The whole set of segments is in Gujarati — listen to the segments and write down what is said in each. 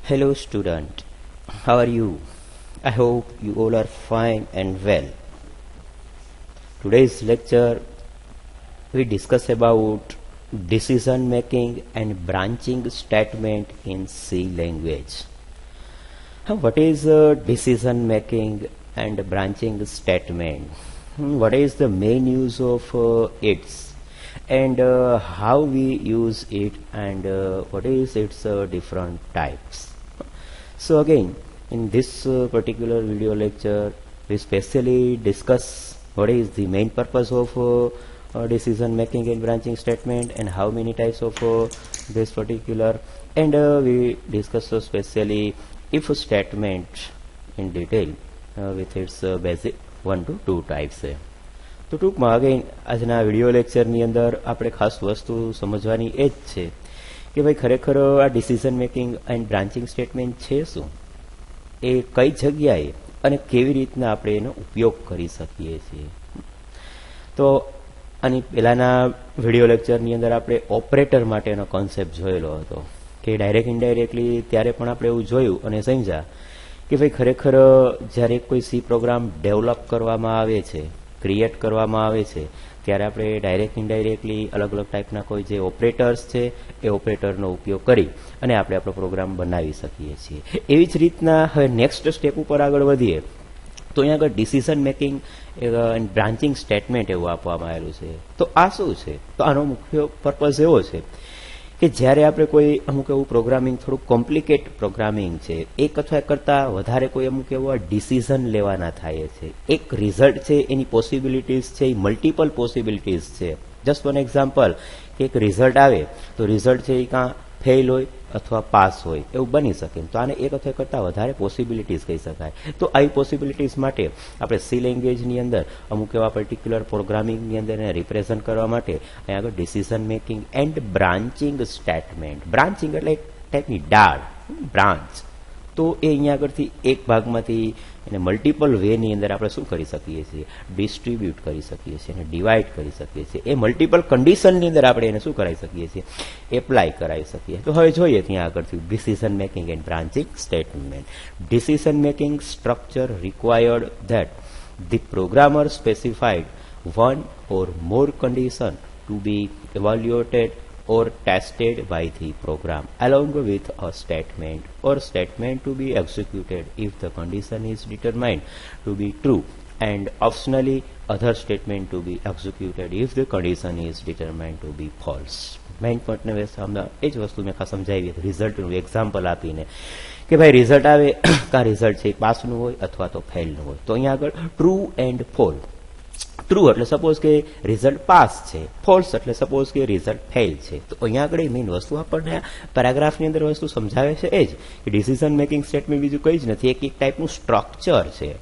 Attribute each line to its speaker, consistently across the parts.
Speaker 1: Hello student, how are you? I hope you all are fine and well. Today's lecture we discuss about decision making and branching statement in C language. What is decision making and branching statement? What is the main use of it? And how we use it, and what is its different types. So again, in this particular video lecture we specially discuss what is the main purpose of decision making and branching statement, and how many types of this particular, and we discuss specially if statement in detail with its basic 1 to 2 types. તો ટૂંકમાં અગેન આજના વિડીયો લેક્ચરની અંદર આપણે ખાસ વસ્તુ સમજવાની એ જ છે કે ભાઈ ખરેખર આ decision making and branching statement છે શું, એ કઈ જગ્યાએ અને કેવી રીતના આપણે એનો ઉપયોગ કરી શકીએ છીએ. તો આની પહેલાંના વિડીયો લેક્ચરની અંદર આપણે ઓપરેટર માટેનો કોન્સેપ્ટ જોયેલો હતો કે ડાયરેક્ટ ઇનડાયરેક્ટલી ત્યારે પણ આપણે એવું જોયું અને સમજ્યા કે ભાઈ ખરેખર જ્યારે કોઈ સી પ્રોગ્રામ ડેવલપ કરવામાં આવે છે, ક્રિએટ કરવામાં આવે છે, ત્યારે આપણે ડાયરેક્ટ ઇનડાયરેક્ટલી અલગ અલગ ટાઈપના કોઈ જે ઓપરેટર્સ છે એ ઓપરેટરનો ઉપયોગ કરી અને આપણે આપણો પ્રોગ્રામ બનાવી શકીએ છીએ. એવી જ રીતના હવે નેક્સ્ટ સ્ટેપ ઉપર આગળ વધીએ તો અહીંયા આગળ decision making and branching statement એવું આપવામાં આવેલું છે. તો આ શું છે? તો આનો મુખ્ય પર્પઝ એવો છે કે જ્યારે આપણે કોઈ અમુક એવું પ્રોગ્રામિંગ થોડું કોમ્પ્લિકેટ પ્રોગ્રામિંગ છે, એક અથવા કરતાં વધારે કોઈ અમુક એવા ડિસિઝન લેવાના થાય છે, એક રિઝલ્ટ છે એની પોસિબિલિટીઝ છે એ મલ્ટિપલ પોસિબિલિટીઝ છે. જસ્ટ વન એક્ઝામ્પલ કે એક રિઝલ્ટ આવે તો રિઝલ્ટ છે એ કાં ફેલ હોય અથવા પાસ હોય એવું બની શકે. તો આને એક અથવા કરતાં વધારે પોસિબિલિટીઝ કહી શકાય. તો આવી પોસિબિલિટીઝ માટે આપણે સી લેંગ્વેજની અંદર અમુક એવા પર્ટિક્યુલર પ્રોગ્રામિંગની અંદર એને રિપ્રેઝન્ટ કરવા માટે અહીંયા આગળ decision making and branching statement, branching એટલે એક ટાઈપની ડાળ, બ્રાન્ચ, તો એ અહીંયા આગળથી એક ભાગમાંથી એને મલ્ટિપલ વેની અંદર આપણે શું કરી શકીએ છીએ, ડિસ્ટ્રીબ્યુટ કરી શકીએ છીએ, એને ડિવાઈડ કરી શકીએ છીએ. એ મલ્ટિપલ કન્ડિશનની અંદર આપણે એને શું કરાવી શકીએ છીએ, એપ્લાય કરાવી શકીએ. તો હવે જોઈએ ત્યાં આગળથી decision making and branching statement. Decision making structure required that the programmer specified one or more condition to be evaluated or tested by the program along with a statement or statement to be executed if the condition is determined to be true, and optionally other statement to be executed if the condition is determined to be false. Main પોઈન્ટને એ જ વસ્તુ મેં ખાસ સમજાવી રિઝલ્ટનું એક્ઝામ્પલ આપીને કે ભાઈ રિઝલ્ટ આવે કાં રિઝલ્ટ છે પાસનું હોય અથવા તો ફેલનું હોય. તો અહીંયા આગળ ટ્રુ એન્ડ ફોલ્સ. ટ્રુ એટલે સપોઝ કે રિઝલ્ટ પાસ છે, ફોલ્સ એટલે સપોઝ કે રિઝલ્ટ ફેલ છે. તો અહીંયા આગળ મેઇન વસ્તુ આપણને પેરાગ્રાફની અંદર વસ્તુ સમજાવે છે એ જ કે ડિસિઝન મેકિંગ સ્ટેટમેન્ટ બીજું કંઈ જ નથી, એક ટાઈપનું સ્ટ્રક્ચર છે.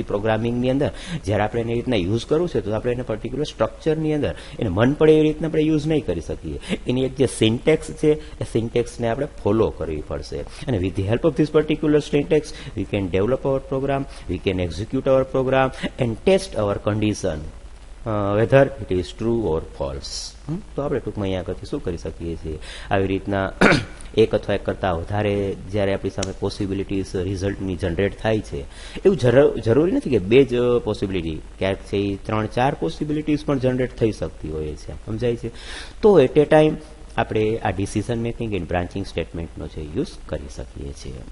Speaker 1: પ્રોગ્રામિંગની અંદર જ્યારે આપણે એની રીતના યુઝ કરવું છે તો આપણે એને પર્ટિક્યુલર સ્ટ્રક્ચરની અંદર એને મન પડે એવી રીતના આપણે યુઝ નહીં કરી શકીએ. એની એક જે સિન્ટેક્સ છે એ સિન્ટેક્સને આપણે ફોલો કરવી પડશે, અને with the help of this particular syntax we can develop our program, we can execute our program and test our condition whether it is true or false. તો આપણે ટૂંકમાં અહીંયા આગળથી શું કરી શકીએ છીએ, આવી રીતના એક અથવા એક કરતાં વધારે જ્યારે આપણી સામે પોસિબિલિટીઝ રિઝલ્ટની જનરેટ થાય છે, એવું જરૂરી નથી કે બે જ પોસિબિલિટી, ક્યાંક છે એ 3-4 પોસિબિલિટીઝ પણ જનરેટ થઈ શકતી હોય છે, સમજાય છે. તો એટ એ ટાઈમ આપણે આ ડિસિઝન મેકિંગ એન્ડ બ્રાન્ચિંગ સ્ટેટમેન્ટનો છે યુઝ કરી શકીએ છીએ.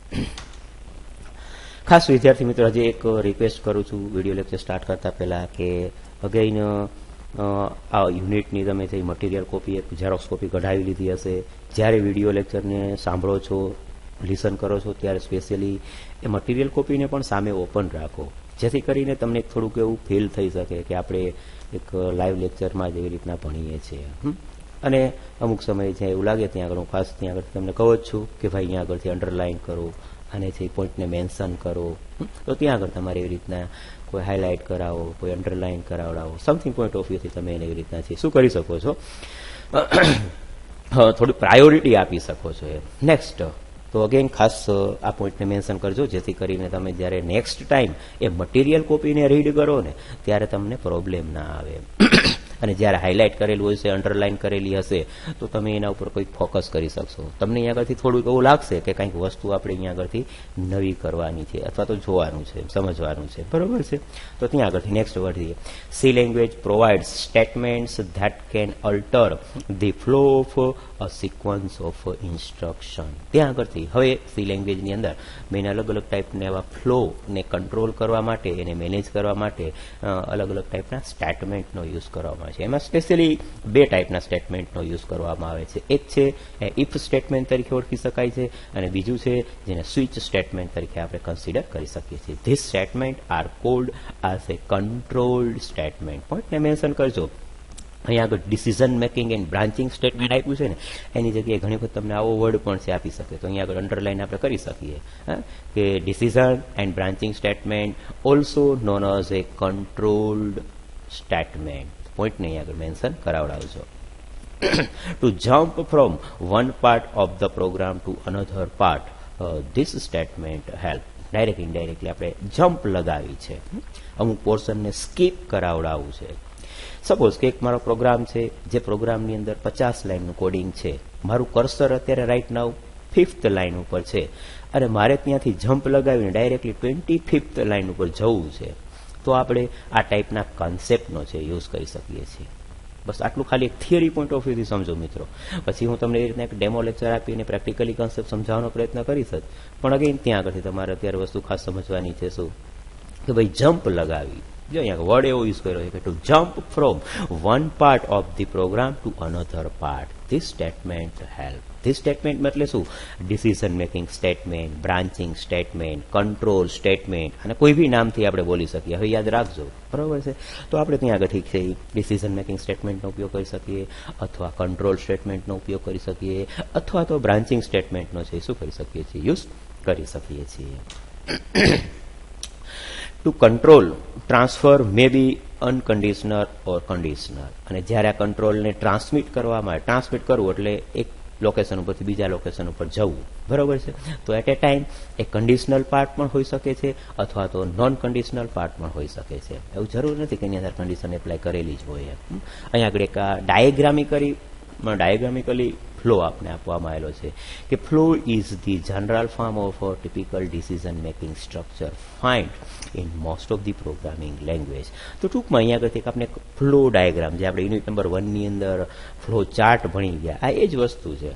Speaker 1: ખાસ વિદ્યાર્થી મિત્રો હજી એક રિક્વેસ્ટ કરું છું વિડીયો લેક્ચર સ્ટાર્ટ કરતા પહેલાં કે અગેઇન આ યુનિટની તમે જે મટીરિયલ કોપી એક ઝેરોક્સ કોપી કઢાવી લીધી હશે, જ્યારે વિડીયો લેક્ચરને સાંભળો છો, લિસન કરો છો ત્યારે સ્પેશિયલી એ મટીરિયલ કોપીને પણ સામે ઓપન રાખો, જેથી કરીને તમને થોડુંક એવું ફીલ થઈ શકે કે આપણે એક લાઈવ લેક્ચરમાં જેવી રીતના ભણીએ છીએ. અને અમુક સમયે જ્યાં એવું લાગે ત્યાં આગળ હું ખાસ ત્યાં આગળ તમને કહું જ છું કે ભાઈ અહીંયા આગળથી અંડરલાઇન કરો અને જે પોઈન્ટને મેન્શન કરો. તો ત્યાં આગળ તમારે એવી રીતના કોઈ હાઇલાઇટ કરાવો, કોઈ અંડરલાઇન કરાવડાવો, સમથિંગ પોઈન્ટ ઓફ વ્યૂથી તમે એને એવી રીતના છે શું કરી શકો છો, થોડી પ્રાયોરિટી આપી શકો છો. નેક્સ્ટ તો અગેન ખાસ આ પોઈન્ટને મેન્શન કરજો, જેથી કરીને તમે જ્યારે નેક્સ્ટ ટાઈમ એ મટીરિયલ કોપીને રીડ કરો ને ત્યારે તમને પ્રોબ્લેમ ના આવે. અને જ્યારે હાઇલાઇટ કરેલું હશે, અંડરલાઇન કરેલી હશે, તો તમે એના ઉપર કોઈક ફોકસ કરી શકશો. તમને અહીંયા આગળથી થોડુંક એવું લાગશે કે કંઈક વસ્તુ આપણે અહીંયા આગળથી નવી કરવાની છે અથવા તો જોવાનું છે, સમજવાનું છે, બરોબર છે. તો ત્યાં આગળથી નેક્સ્ટ વર્ડ છે, C language provides statements that can alter the flow of a sequence of instruction. ત્યાં આગળથી હવે સી લેંગ્વેજની અંદર મેં અલગ અલગ ટાઈપના એવા ફ્લોને કંટ્રોલ કરવા માટે, એને મેનેજ કરવા માટે અલગ અલગ ટાઈપના સ્ટેટમેન્ટનો યુઝ કરવામાં આવે છે. એમાં સ્પેશિયલી બે ટાઈપના સ્ટેટમેન્ટનો યુઝ કરવામાં આવે છે. એક છે ઇફ સ્ટેટમેન્ટ તરીકે ઓળખી શકાય છે અને બીજું છે જેને સ્વિચ સ્ટેટમેન્ટ તરીકે આપણે કન્સિડર કરી શકીએ છીએ. This statement are cold as a controlled statement. પોઈન્ટને મેન્શન કરજો. અહીંયા આગળ decision making and branching statement આપ્યું છે ને, એની જગ્યાએ ઘણી વખત તમને આવો વર્ડ પણ છે આપી શકે. તો અહીંયા આગળ અંડરલાઈન આપણે કરી શકીએ કે decision and branching statement also known as a controlled statement. પોઈન્ટને અહીંયા આગળ મેન્શન કરાવડાવજો. To jump from one part of the program to another part, this statement help. Direct indirectly આપણે જમ્પ લગાવી છે, અમુક પોર્શનને સ્કીપ કરાવડાવવું છે. સપોઝ કે એક મારો પ્રોગ્રામ છે, જે પ્રોગ્રામની અંદર 50 લાઇનનું કોડિંગ છે, મારું કર્સર અત્યારે રાઈટ નાઉ 5th લાઇન ઉપર છે અને મારે ત્યાંથી જમ્પ લગાવીને ડાયરેક્ટલી 25th લાઇન ઉપર જવું છે, તો આપણે આ ટાઈપના કન્સેપ્ટનો છે યુઝ કરી શકીએ છીએ. બસ આટલું ખાલી એક થિયરી પોઈન્ટ ઓફ વ્યૂથી સમજો મિત્રો. પછી હું તમને એ રીતના એક ડેમો લેક્ચર આપીને પ્રેક્ટિકલી કન્સેપ્ટ સમજાવવાનો પ્રયત્ન કરીશ જ. પણ અગેન ત્યાં આગળથી તમારે અત્યારે વસ્તુ ખાસ સમજવાની છે શું કે ભાઈ જમ્પ લગાવી, જો અહીંયા વર્ડ એવો યુઝ કર્યો છે કે to jump from one part of the program to another part, this statement help. This statement એટલે શું? Decision making statement, branching statement, control statement, અને કોઈ બી નામથી આપણે બોલી શકીએ. હવે યાદ રાખજો, બરાબર છે. તો આપણે ત્યાં આગળ ઠીક છે ડિસિઝન મેકિંગ સ્ટેટમેન્ટનો ઉપયોગ કરી શકીએ, અથવા કંટ્રોલ સ્ટેટમેન્ટનો ઉપયોગ કરી શકીએ, અથવા તો બ્રાન્ચિંગ સ્ટેટમેન્ટનો છે શું કરી શકીએ છીએ? યુઝ કરી શકીએ છીએ. To control transfer may be unconditional or conditional. અને જ્યારે આ કંટ્રોલને ટ્રાન્સમિટ કરવામાં આવે, ટ્રાન્સમિટ કરવું એટલે એક લોકેશન ઉપરથી બીજા લોકેશન ઉપર જવું, બરાબર છે. તો એટ એ ટાઈમ એ કન્ડિશનલ પાર્ટ પણ હોઈ શકે છે અથવા તો નોન કન્ડિશનલ પાર્ટ પણ હોઈ શકે છે. એવું જરૂર નથી કે એની અંદર કન્ડિશન એપ્લાય કરેલી જ હોય. અહીંયા આગળ એક ડાયાગ્રામિકલી ફ્લો આપણે આપવામાં આવેલો છે કે flow is the general form of a typical decision making structure find in most of the programming language. તો ટૂંકમાં અહીંયા આગળથી આપણે ફ્લો ડાયાગ્રામ, જે આપણે યુનિટ નંબર 1ની અંદર ફ્લો ચાર્ટ ભણી ગયા, આ એ જ વસ્તુ છે.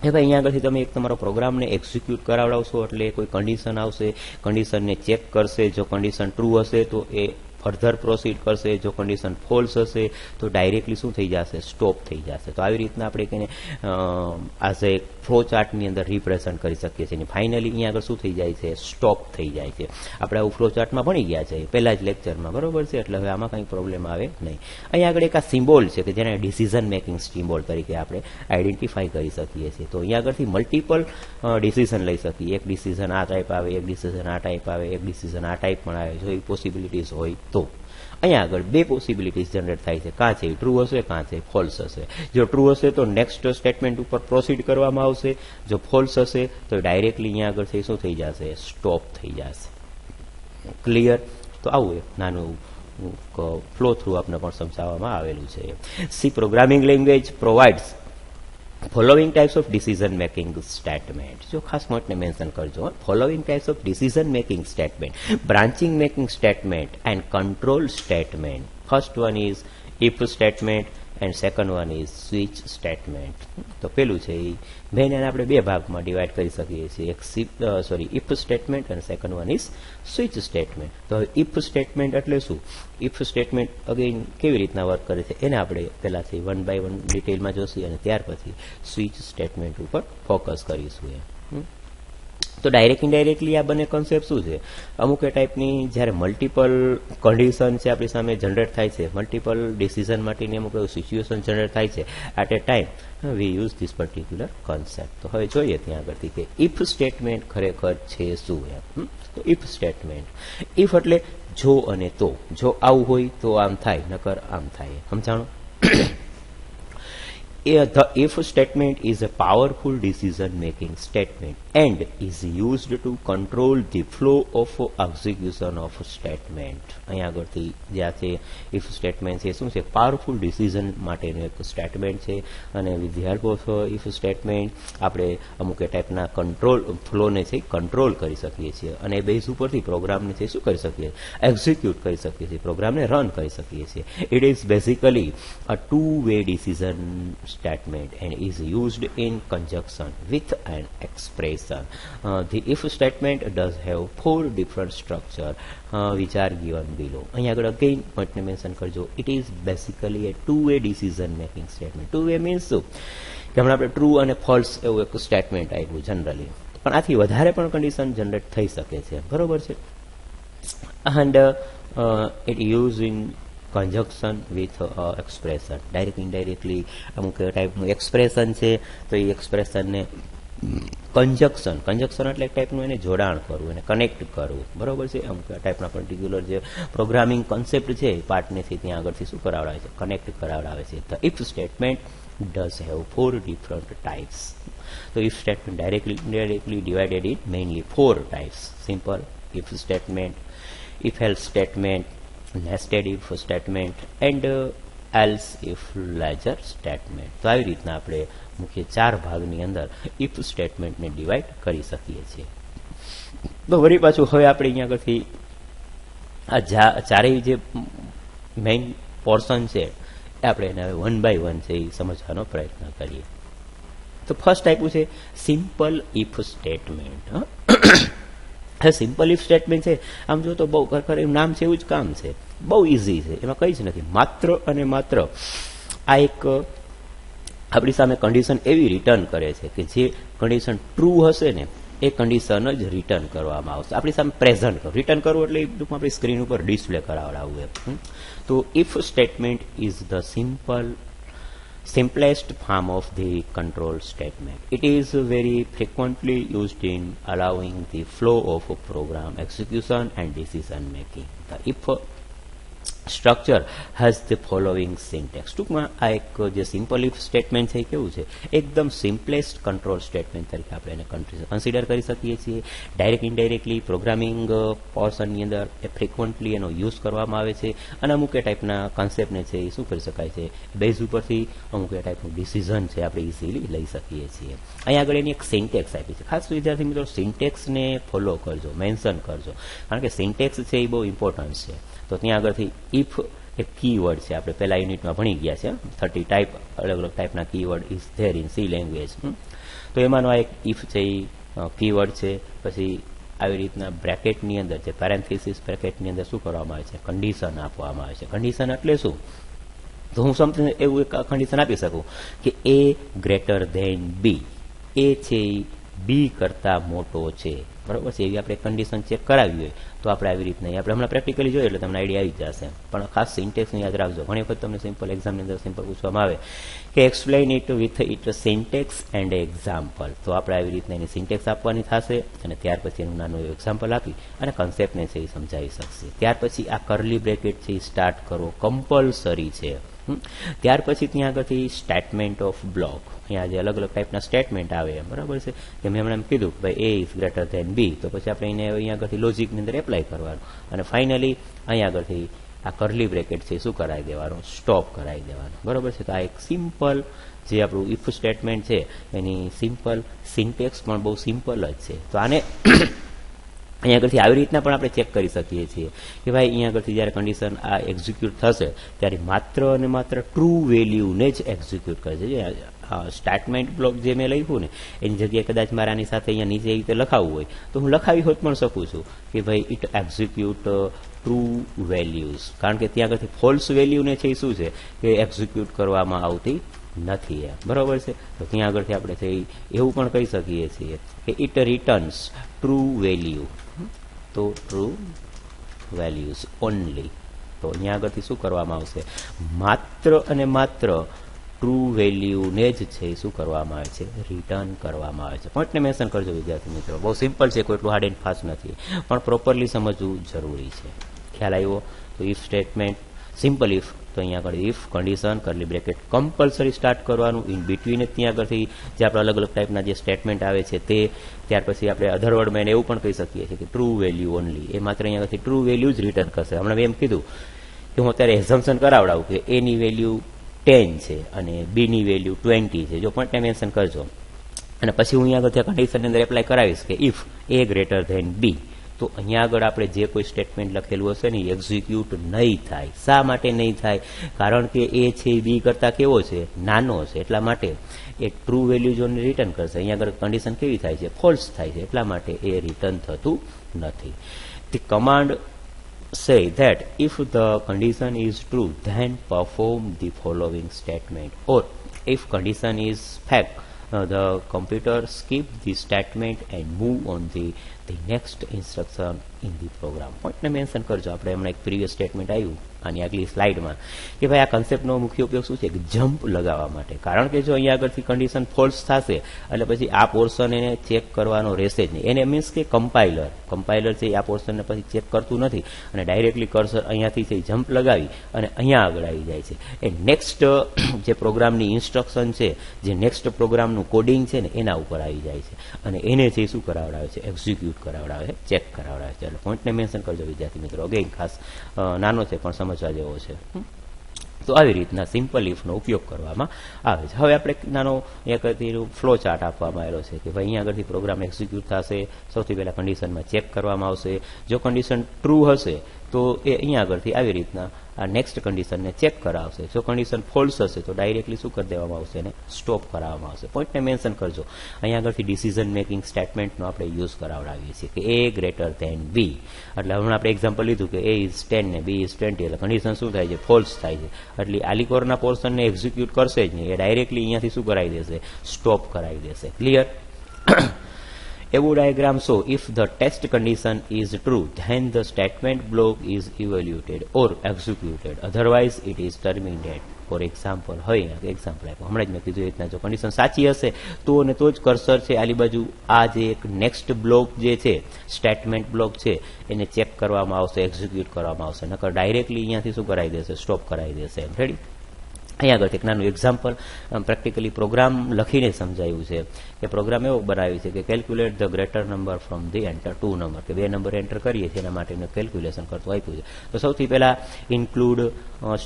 Speaker 1: હવે અહીંયા આગળથી તમે એક તમારો પ્રોગ્રામને એક્ઝિક્યુટ કરાવડાવશો એટલે કોઈ કન્ડિશન આવશે, કન્ડિશનને ચેક કરશે. જો કન્ડિશન ટ્રુ હશે તો એ ફર્ધર પ્રોસીડ કરશે, જો કન્ડિશન ફોલ્સ હશે તો ડાયરેક્ટલી શું થઈ જશે? સ્ટોપ થઈ જશે. તો આવી રીતના આપણે એને આઝ એ ફ્લો ચાર્ટની અંદર રિપ્રેઝન્ટ કરી શકીએ છીએ. ફાઇનલી અહીંયા આગળ શું થઈ જાય છે? સ્ટોપ થઈ જાય છે. આપણે આવું ફ્લો ચાર્ટમાં ભણી ગયા છે પહેલા જ લેક્ચરમાં, બરોબર છે. એટલે હવે આમાં કંઈ પ્રોબ્લેમ આવે નહીં. અહીંયા આગળ એક આ સિમ્બોલ છે કે જેને ડિસિઝન મેકિંગ સિમ્બોલ તરીકે આપણે આઈડેન્ટિફાઈ કરી શકીએ છીએ. તો અહીંયા આગળથી મલ્ટિપલ ડિસિઝન લઈ શકીએ. એક ડિસિઝન આ ટાઈપ આવે, એક ડિસિઝન આ ટાઈપ આવે, એક ડિસિઝન આ ટાઈપ પણ આવે. જો એ પોસિબિલિટીઝ હોય તો અહીંયા આગળ બે પોસિબિલિટીઝ જનરેટ થાય છે. કાં છે ટ્રુ હશે, કાં છે ફોલ્સ હશે. જો ટ્રુ હશે તો નેક્સ્ટ સ્ટેટમેન્ટ ઉપર પ્રોસીડ કરવામાં આવશે. જો ફોલ્સ હશે તો ડાયરેક્ટલી અહીંયા આગળ શું થઈ જશે? સ્ટોપ થઈ જશે. ક્લિયર? તો આવું એક નાનું ફ્લો થ્રુ આપણે પણ સમજાવવામાં આવેલું છે. C programming language provides following types of decision making statement. જો ખાસ પોઈન્ટને મેન્શન કરજો. Following types of decision making statement, branching making statement and control statement. First one is if statement and second one is switch statement. તો પેલું છે એ મેન એને આપણે બે ભાગમાં ડિવાઈડ કરી શકીએ છીએ. એક ઇફ સ્ટેટમેન્ટ અને second one is switch statement. તો હવે ઇફ સ્ટેટમેન્ટ એટલે શું? ઇફ સ્ટેટમેન્ટ અગેન કેવી રીતના વર્ક કરે છે એને આપણે પહેલાથી 1 by 1 ડિટેલમાં જોશું અને ત્યાર પછી સ્વિચ સ્ટેટમેન્ટ ઉપર ફોકસ કરીશું. તો ડાયરેક્ટ ઇનડાયરેક્ટલી આ બંને કોન્સેપ્ટ શું છે? અમુક એ ટાઈપની જ્યારે મલ્ટિપલ કન્ડિશન છે આપણી સામે જનરેટ થાય છે, મલ્ટિપલ ડિસિઝન માટેની અમુક એવું સિચ્યુએશન જનરેટ થાય છે, at a time we use this particular concept. તો હવે જોઈએ ત્યાં આગળથી કે ઇફ સ્ટેટમેન્ટ ખરેખર છે શું એમ. તો ઇફ સ્ટેટમેન્ટ, ઇફ એટલે જો અને તો. જો આવું હોય તો આમ થાય, નકર આમ થાય. સમજાણું? The if statement is a powerful decision-making statement and is used to control the flow of execution of statement. અહીંયા આગળથી જે આ છે if statement છે શું છે પાવરફુલ ડિસિઝન માટેનું એક સ્ટેટમેન્ટ છે અને with the help of if statement આપણે અમુક ટાઈપના કંટ્રોલ ફ્લોને છે કંટ્રોલ કરી શકીએ છીએ અને બેઝ ઉપરથી પ્રોગ્રામને છે શું કરી શકીએ એક્ઝિક્યુટ કરી શકીએ છીએ પ્રોગ્રામને રન કરી શકીએ છીએ. It is basically a two way decision statement and is used in conjunction with an expression. The if statement does have four different structure which are given below. અહીંયા આગળ again પોઈન્ટને મેન્શન કરજો. It is basically a two-way decision making statement. Two-way means શું કે હમણાં આપણે ટ્રુ અને ફોલ્સ એવું એક સ્ટેટમેન્ટ આપ્યું જનરલી, પણ આથી વધારે પણ કન્ડિશન જનરેટ થઈ શકે છે, બરોબર છે. and it used in conjunction with expression. Direct indirectly અમુક ટાઈપનું એક્સપ્રેશન છે તો એ એક્સપ્રેશનને કંજક્શન એટલે એક ટાઈપનું એને જોડાણ કરવું, એને કનેક્ટ કરવું, બરોબર છે. અમુક ટાઈપના પર્ટિક્યુલર જે પ્રોગ્રામિંગ કોન્સેપ્ટ છે એ પાર્ટને ત્યાં આગળથી શું કરાવડાવે છે કનેક્ટ કરાવડાવે છે. The if statement does have four different types. So if statement directly divided it mainly four types: simple if statement, if else statement, nested if statement and else if larger statement. તો આવી રીતના આપણે મુખ્ય ચાર ભાગની અંદર if સ્ટેટમેન્ટને ડિવાઈડ કરી શકીએ છીએ. તો વળી પાછું હવે આપણે અહીંયા આગળથી આ ચારેય જે મેઇન પોર્શન છે આપણે એને હવે વન બાય વન છે એ સમજવાનો પ્રયત્ન કરીએ. તો ફર્સ્ટ આપ્યું છે simple if statement. Simple if statement છે આમ જો તો બહુ ખરેખર એવું નામ છે એવું જ કામ છે, બહુ ઇઝી છે, એમાં કંઈ જ નથી. માત્ર અને માત્ર આ એક આપણી સામે કન્ડિશન એવી રિટર્ન કરે છે કે જે કન્ડિશન ટ્રુ હશે ને એ કન્ડિશન જ રિટર્ન કરવામાં આવશે. આપણી સામે પ્રેઝન્ટ કરવું, રિટર્ન કરવું એટલે ટૂંકમાં આપણી સ્ક્રીન ઉપર ડિસ્પ્લે કરાવડાવવું. તો if statement is the simplest form of the control statement. It is very frequently used in allowing the flow of program execution and decision making. The if structure has the following syntax. ટૂંકમાં આ એક જે સિમ્પલ ઇફ સ્ટેટમેન્ટ છે કેવું છે એકદમ સિમ્પલેસ્ટ કંટ્રોલ સ્ટેટમેન્ટ તરીકે આપણે એને કન્સિડર કરી શકીએ છીએ. ડાયરેક્ટ ઇનડાયરેક્ટલી પ્રોગ્રામિંગ પોર્શનની અંદર એ ફ્રિકવન્ટલી એનો યુઝ કરવામાં આવે છે અને અમુક એ ટાઈપના કોન્સેપ્ટને છે એ શું કરી શકાય છે બેઝ ઉપરથી અમુક એ ટાઈપનું ડિસિઝન છે આપણે ઇઝીલી લઈ શકીએ છીએ. અહીંયા આગળ એની એક સિન્ટેક્સ આપી છે. ખાસ વિદ્યાર્થી મિત્રો સિન્ટેક્સને ફોલો કરજો, મેન્શન કરજો, કારણ કે સિન્ટેક્સ છે એ બહુ ઇમ્પોર્ટન્ટ છે. તો ત્યાં આગળથી ઇફ એક કીવર્ડ છે, આપણે પહેલા યુનિટમાં ભણી ગયા છે 30 ટાઈપ અલગ અલગ ટાઈપના keyword is there in C language. તો એમાંનો આ એક ઇફ છે એ કીવર્ડ છે. પછી આવી રીતના બ્રેકેટની અંદર જે પેરેન્થેસિસ બ્રેકેટની અંદર શું કરવામાં આવે છે કન્ડિશન આપવામાં આવે છે. કન્ડિશન એટલે શું તો હું સમથિંગ એવું એક કન્ડિશન આપી શકું કે એ ગ્રેટર ધેન બી, એ છે એ બી કરતાં મોટો છે, બરાબર છે. એવી આપણે કન્ડિશન ચેક કરાવી હોય તો આપણે આવી રીતના આપણે હમણાં પ્રેક્ટિકલી જોઈએ એટલે તમને આઈડિયા આવી જશે. પણ ખાસ સિન્ટેક્સને યાદ રાખજો. ઘણી વખત તમને સિમ્પલ એક્ઝામની અંદર સિમ્પલ પૂછવામાં આવે કે explain it with it syntax and example. તો આપણે આવી રીતના એની સિન્ટેક્સ આપવાની થશે અને ત્યાર પછી એનું નાનું એક્ઝામ્પલ આપી અને કન્સેપ્ટને છે એ સમજાવી શકશે. ત્યાર પછી આ કરલી બ્રેકેટ છે એ સ્ટાર્ટ કરવો કમ્પલસરી છે. ત્યાર પછી ત્યાં આગળથી સ્ટેટમેન્ટ ઓફ બ્લોક, અહીંયા જે અલગ અલગ ટાઈપના સ્ટેટમેન્ટ આવે એમ, બરાબર છે. કે મેં હમણાં એમ કીધું ભાઈ એ ઇઝ ગ્રેટર ધેન બી, તો પછી આપણે એને અહીંયા આગળથી લોજિકની અંદર એપ્લાય કરવાનું અને ફાઇનલી અહીંયા આગળથી આ કરલી બ્રેકેટ છે શું કરાવી દેવાનું સ્ટોપ કરાવી દેવાનું, બરાબર છે. તો આ એક સિમ્પલ જે આપણું ઇફ સ્ટેટમેન્ટ છે એની સિમ્પલ સિન્ટેક્સ પણ બહુ સિમ્પલ જ છે. તો આને અહીંયા આગળથી આવી રીતના પણ આપણે ચેક કરી શકીએ છીએ કે ભાઈ અહીંયા આગળથી જ્યારે કન્ડિશન આ એક્ઝિક્યુટ થશે ત્યારે માત્ર અને માત્ર ટ્રુ વેલ્યુને જ એક્ઝિક્યુટ કરશે. સ્ટેટમેન્ટ બ્લોક જે મેં લખ્યું ને એની જગ્યાએ કદાચ મારે આની સાથે અહીંયા નીચે એ રીતે લખાવવું હોય તો હું લખાવી હોત પણ શકું છું કે ભાઈ ઇટ એક્ઝિક્યુટ ટ્રુ વેલ્યુઝ, કારણ કે ત્યાં આગળથી ફોલ્સ વેલ્યુને છે એ શું છે કે એક્ઝિક્યુટ કરવામાં આવતી નથી એમ, બરાબર છે. તો ત્યાં આગળથી આપણે છે એવું પણ કહી શકીએ છીએ કે ઇટ રિટર્ન્સ ટ્રુ વેલ્યુ, તો ટ્રુ વેલ્યુઝ ઓનલી. તો અહીંયા આગળથી શું કરવામાં આવશે માત્ર અને માત્ર ટ્રુ વેલ્યુને જ છે શું કરવામાં આવે છે રિટર્ન કરવામાં આવે છે. પોઈન્ટને મેન્શન કરજો વિદ્યાર્થી મિત્રો. બહુ સિમ્પલ છે, કોઈ એટલું હાર્ડ એન્ડ ફાસ્ટ નથી, પણ પ્રોપરલી સમજવું જરૂરી છે. ખ્યાલ આવ્યો? તો ઇફ સ્ટેટમેન્ટ સિમ્પલ ઇફ તો અહીંયા આગળ if condition curly bracket compulsory start કરવાનું, ઇન બિટવીન ત્યાં આગળથી જે આપણે અલગ અલગ ટાઈપના જે સ્ટેટમેન્ટ આવે છે તે, ત્યાર પછી આપણે અધર વર્ડમાં એને એવું પણ કહી શકીએ છીએ કે ટ્રુ વેલ્યુ ઓનલી, એ માત્ર અહીંયા આગળથી ટ્રુ વેલ્યુ જ રિટર્ન કરશે. હમણાં મેં એમ કીધું કે હું અત્યારે એઝમ્પશન કરાવડાવું કે એની વેલ્યુ 10 છે અને બીની વેલ્યુ 20 છે, જો પોઈન્ટને મેન્શન કરજો અને પછી હું અહીંયા આગળ કન્ડિશનની અંદર એપ્લાય કરાવીશ કે ઇફ એ ગ્રેટર ધેન બી, તો અહીંયા આગળ આપણે જે કોઈ સ્ટેટમેન્ટ લખેલું હશે ને એક્ઝિક્યુટ નહીં થાય. શા માટે નહીં થાય? કારણ કે એ છે બી કરતાં કેવો છે? નાનો છે. એટલા માટે એ ટ્રુ વેલ્યુ જો રિટર્ન કરશે. અહીંયા આગળ કન્ડિશન કેવી થાય છે? ફોલ્સ થાય છે. એટલા માટે એ રિટર્ન થતું નથી. The command say that if the condition is true then perform the following statement, or if condition is false the computer skip the statement and move on the next instruction in the program. પોઈન્ટને મેન્શન કરજો. આપણે હમણાં એક પ્રીવિયસ સ્ટેટમેન્ટ આવ્યું આની આગલી સ્લાઇડમાં કે ભાઈ આ કન્સેપ્ટનો મુખ્ય ઉપયોગ શું છે કે જમ્પ લગાવવા માટે. કારણ કે જો અહીંયા આગળથી કન્ડિશન ફોલ્સ થશે એટલે પછી આ પોર્શન એને ચેક કરવાનો રહેશે જ નહીં. એને મીન્સ કે કમ્પાઇલર છે આ પોર્શનને પછી ચેક કરતું નથી અને ડાયરેક્ટલી કર્સર અહીંયાથી છે જમ્પ લગાવી અને અહીંયા આગળ આવી જાય છે. એ નેક્સ્ટ જે પ્રોગ્રામની ઇન્સ્ટ્રક્શન છે, જે નેક્સ્ટ પ્રોગ્રામનું કોડિંગ છે ને એના ઉપર આવી જાય છે અને એને જે શું કરાવડાવે છે? એક્ઝિક્યુટ કરાવડાવે છે, ચેક કરાવડાવે છે. એટલે પોઈન્ટને મેન્શન કરજો વિદ્યાર્થી મિત્રો. અગેન ખાસ નાનો છે પણ સમજવા જેવો છે. તો આવી રીતના સિમ્પલ ઇફનો ઉપયોગ કરવામાં આવે છે. હવે આપણે નાનો એક ફ્લો ચાર્ટ આપવામાં આવેલો છે કે ભાઈ અહીંયા આગળથી પ્રોગ્રામ એક્ઝિક્યુટ થશે. સૌથી પહેલાં કન્ડિશનમાં ચેક કરવામાં આવશે. જો કન્ડિશન ટ્રુ હશે તો એ અહીંયા આગળથી આવી રીતના આ નેક્સ્ટ કન્ડિશનને ચેક કરાવશે. જો કન્ડિશન ફોલ્સ હશે તો ડાયરેક્ટલી શું કરી દેવામાં આવશે? એને સ્ટોપ કરાવવામાં આવશે. પોઈન્ટને મેન્શન કરજો. અહીંયા આગળથી ડિસિઝન મેકિંગ સ્ટેટમેન્ટનો આપણે યુઝ કરાવડાવીએ છીએ કે એ ગ્રેટર ધેન બી. એટલે હમણાં આપણે એક્ઝામ્પલ લીધું કે એ ઇઝ 10 ને બી ઇઝ 20, એટલે કન્ડિશન શું થાય છે? ફોલ્સ થાય છે. એટલે આલીકોરના પોર્શનને એક્ઝિક્યુટ કરશે જ નહીં, એ ડાયરેક્ટલી અહીંયાથી શું કરાવી દેશે? સ્ટોપ કરાવી દેશે. ક્લિયર? એવું diagram show if the test condition is true then the statement block is evaluated or executed, otherwise it is terminated. For example હવે એક્ઝામ્પલ આપ્યું હમણાં જ મેં કીધું એ રીતના જો કન્ડિશન સાચી હશે તો અને તો જ કર્સર છે આલી બાજુ આ જે એક નેક્સ્ટ બ્લોક જે છે સ્ટેટમેન્ટ બ્લોક છે એને ચેક કરવામાં આવશે, એક્ઝિક્યુટ કરવામાં આવશે. નકર ડાયરેક્ટલી અહીંયાથી શું કરાવી દેશે? સ્ટોપ કરાવી દેશે. રેડી? અહીંયા આગળ એક નાનું એક્ઝામ્પલ પ્રેક્ટિકલી પ્રોગ્રામ લખીને સમજાયું છે કે પ્રોગ્રામ એવો બનાવ્યું છે કે calculate the greater number from the enter 2 number, કે 2 નંબર એન્ટર કરીએ છીએ એના માટેનું કેલ્ક્યુલેશન કરતું આપ્યું છે. તો સૌથી પહેલાં ઇન્ક્લુડ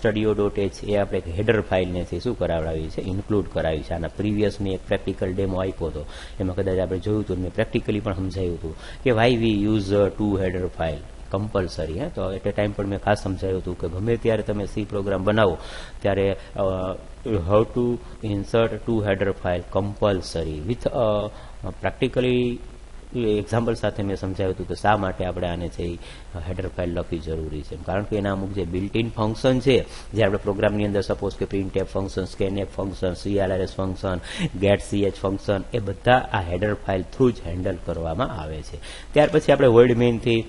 Speaker 1: studio.h એ આપણે એક હેડર ફાઇલને શું કરાવડાવી છે? ઇન્ક્લુડ કરાવી છે. આના પ્રીવિયસ મેં એક પ્રેક્ટિકલ ડેમો આપ્યો હતો એમાં કદાચ આપણે જોયું હતું, મેં પ્રેક્ટિકલી પણ સમજાયું હતું કે Y we use 2 header file compulsory. તો એટ એ ટાઈમ પણ મેં ખાસ સમજાવ્યું હતું કે ગમે ત્યારે તમે સી પ્રોગ્રામ બનાવો ત્યારે how to insert 2 header file compulsory with practically example સાથે મેં સમજાવ્યું હતું કે શા માટે આપણે આને છે હેડર ફાઇલ લખવી જરૂરી છે. કારણ કે એના અમુક જે બિલ્ટ ઇન ફંક્શન છે જે આપણે પ્રોગ્રામની અંદર સપોઝ કે printf function, scanf function, clrs function, getch function એ બધા આ હેડર ફાઇલ થ્રુ જ હેન્ડલ કરવામાં આવે છે. ત્યાર પછી આપણે વોઇડ મેઇનથી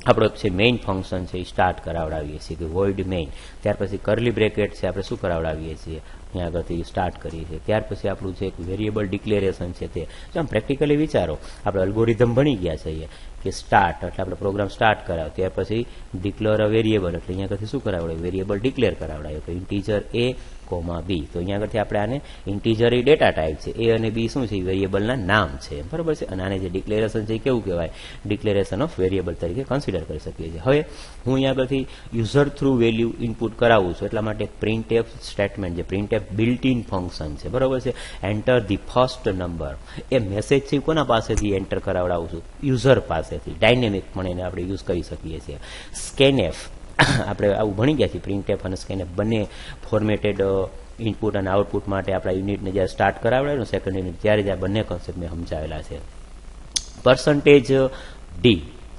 Speaker 1: આપણો છે મેઇન ફંક્શન છે એ સ્ટાર્ટ કરાવડાવીએ છીએ કે વોઇડ મેઇન. ત્યાર પછી કર્લી બ્રેકેટ છે આપણે શું કરાવડાવીએ છીએ? અહીંયા આગળથી સ્ટાર્ટ કરીએ છીએ. ત્યાર પછી આપણું જે એક વેરિયેબલ ડિક્લેરેશન છે તે જો આમ પ્રેક્ટિકલી વિચારો આપણે અલ્ગોરિધમ ભણી ગયા છીએ કે સ્ટાર્ટ એટલે આપણે પ્રોગ્રામ સ્ટાર્ટ કરાવ, ત્યાર પછી ડિક્લેર અ વેરિયેબલ એટલે અહીંયા આગળથી શું કરાવડાવ્યું? વેરિયેબલ ડિક્લેર કરાવડાવ્યું કે ઇન્ટીજર એ કોમા બી. તો અહીંયા આગળથી આપણે આને ઇન્ટીજર એ ડેટા ટાઈપ છે, એ અને બી શું છે? વેરિયેબલના નામ છે, બરાબર છે. અને આને જે ડિક્લેરેશન છે એ કેવું કહેવાય? ડિક્લેરેશન ઓફ વેરિયેબલ તરીકે કન્સિડર કરી શકીએ છીએ. હવે હું અહીંયા આગળથી યુઝર થ્રુ વેલ્યુ ઇનપુટ કરાવું છું એટલા માટે printf સ્ટેટમેન્ટ જે printf બિલ્ટ ઇન ફંક્શન છે, બરાબર છે. Enter the first number A message છે કોના પાસેથી એન્ટર કરાવડાવું છું? યુઝર પાસેથી. ડાયનેમિક પણ એને આપણે યુઝ કરી શકીએ છીએ. scanf આપણે આવું ભણી ગયા છીએ, printf અને scanf બંને ફોર્મેટેડ ઇનપુટ અને આઉટપુટ માટે આપણા યુનિટને જ્યારે સ્ટાર્ટ કરાવડાવ્યું સેકન્ડ યુનિટ ત્યારે જ આ બંને કોન્સેપ્ટ મેં સમજાવેલા છે. %d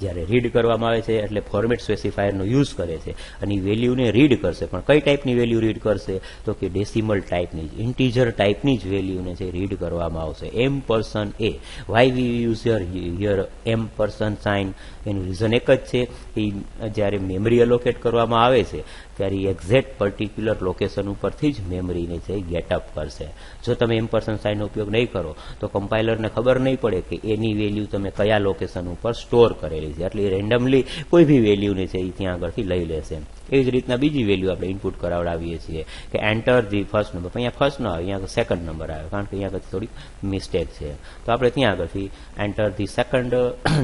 Speaker 1: જ્યારે રીડ કરવામાં આવે છે એટલે ફોર્મેટ સ્પેસિફાયરનો યુઝ કરે છે અને એ વેલ્યુને રીડ કરશે. પણ કઈ ટાઈપની વેલ્યુ રીડ કરશે? તો કે ડેસિમલ ટાઈપની જ, ઇન્ટીજર ટાઈપની જ વેલ્યુને છે રીડ કરવામાં આવશે. %a why we use here $sign એનું રીઝન એક જ છે કે જ્યારે મેમરી એલોકેટ કરવામાં આવે છે ત્યારે એક્ઝેક્ટ પર્ટિક્યુલર લોકેશન ઉપરથી જ મેમરીને છે ગેટઅપ કરશે. જો તમે $સાઇનનો ઉપયોગ નહીં કરો તો કમ્પાઇલરને ખબર નહીં પડે કે એની વેલ્યુ તમે કયા લોકેશન ઉપર સ્ટોર કરેલી હોય છે, એટલે રેન્ડમલી કોઈ બી વેલ્યુને છે એ ત્યાં આગળથી લઈ લેશે. એવી જ રીતના બીજી વેલ્યુ આપણે ઇનપુટ કરાવડાવીએ છીએ કે એન્ટર ધી ફર્સ્ટ નંબર, અહીંયા ફર્સ્ટ ન આવે, અહીંયા સેકન્ડ નંબર આવે, કારણ કે અહીંયા આગળ થોડીક મિસ્ટેક છે. તો આપણે ત્યાં આગળથી એન્ટર ધી સેકન્ડ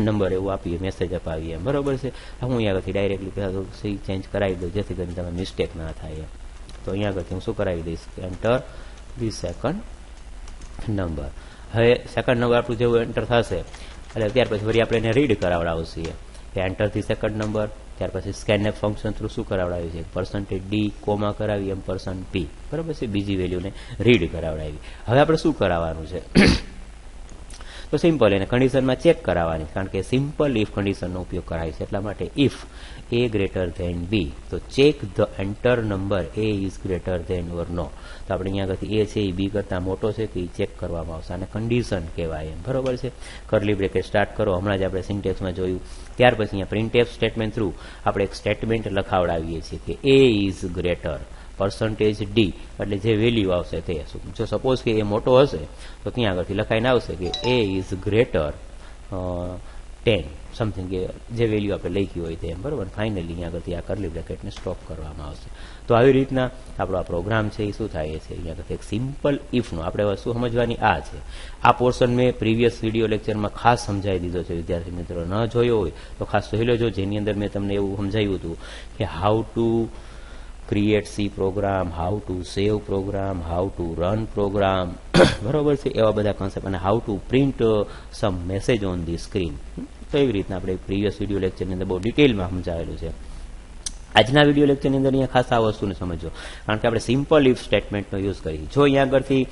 Speaker 1: નંબર એવું આપીએ, મેસેજ અપાવીએ, બરોબર છે. હું અહીંયા આગળથી ડાયરેક્ટલી પહેલાં તો સી ચેન્જ કરાવી દઉં જેથી કરીને તમે મિસ્ટેક ના થાય. તો અહીંયા આગળથી હું શું કરાવી દઈશ, એન્ટર ધી સેકન્ડ નંબર. હવે સેકન્ડ નંબર આપણું જેવું એન્ટર થશે એટલે ત્યાર પછી વળી આપણે એને રીડ કરાવડાવશું કે એન્ટર ધી સેકન્ડ નંબર. ત્યાર પછી સ્કેનએફ ફંક્શન થ્રુ શું કરાવડાવ્યું છે, %d કોમા કરાવી %p, બરાબર છે, બીજી વેલ્યુને રીડ કરાવડાવી. હવે આપણે શું કરાવવાનું છે, તો સિમ્પલ એને કન્ડિશનમાં ચેક કરાવવાની, કારણ કે સિમ્પલ ઇફ કન્ડિશનનો ઉપયોગ કરાય છે. એટલા માટે if a greater than b, તો check the enter number a is greater than or no. તો આપણે અહીંયા આગળથી a છે એ b કરતાં મોટો છે કે એ ચેક કરવામાં આવશે, અને કન્ડિશન કહેવાય એમ, બરોબર છે. કરલી બ્રેકેટ સ્ટાર્ટ કરો, હમણાં જ આપણે સિન્ટેક્સમાં જોયું. ત્યાર પછી અહીંયા પ્રિન્ટએફ સ્ટેટમેન્ટ થ્રુ આપણે એક સ્ટેટમેન્ટ લખાવડાવીએ છીએ કે a is greater %d, એટલે જે વેલ્યુ આવશે તે. જો સપોઝ કે એ મોટો હશે તો ત્યાં આગળથી લખાઈને આવશે કે a is greater 10 સમથિંગ, કે જે વેલ્યુ આપણે લખી હોય તેમ, બરાબર. ફાઇનલી અહીંયા આગળથી આ કરલી બ્રેકેટને સ્ટોપ કરવામાં આવશે. તો આવી રીતના આપણો આ પ્રોગ્રામ છે એ શું થાય છે, અહીંયા આગળ એક સિમ્પલ ઇફનો આપણે વસ્તુ સમજવાની આ છે. આ પોર્શન મેં પ્રીવિયસ વિડીયો લેક્ચરમાં ખાસ સમજાવી દીધો છે. વિદ્યાર્થી મિત્રો ન જોયો હોય તો ખાસ જોઈ લેજો, જેની અંદર મેં તમને એવું સમજાવ્યું હતું કે how to create C program, how to save program, how to run program, બરોબર છે, એવા બધા કોન્સેપ્ટ, અને how to print some message on the screen. તો એવી રીતના આપણે પ્રીવિયસ વિડીયો લેક્ચરની અંદર બહુ ડિટેલમાં સમજાવેલું છે. આજના વિડીયો લેક્ચરની અંદર અહીંયા ખાસ આ વસ્તુને સમજો, કારણ કે આપણે સિમ્પલ ઇફ સ્ટેટમેન્ટનો યુઝ કરીએ. જો અહીંયા આગળથી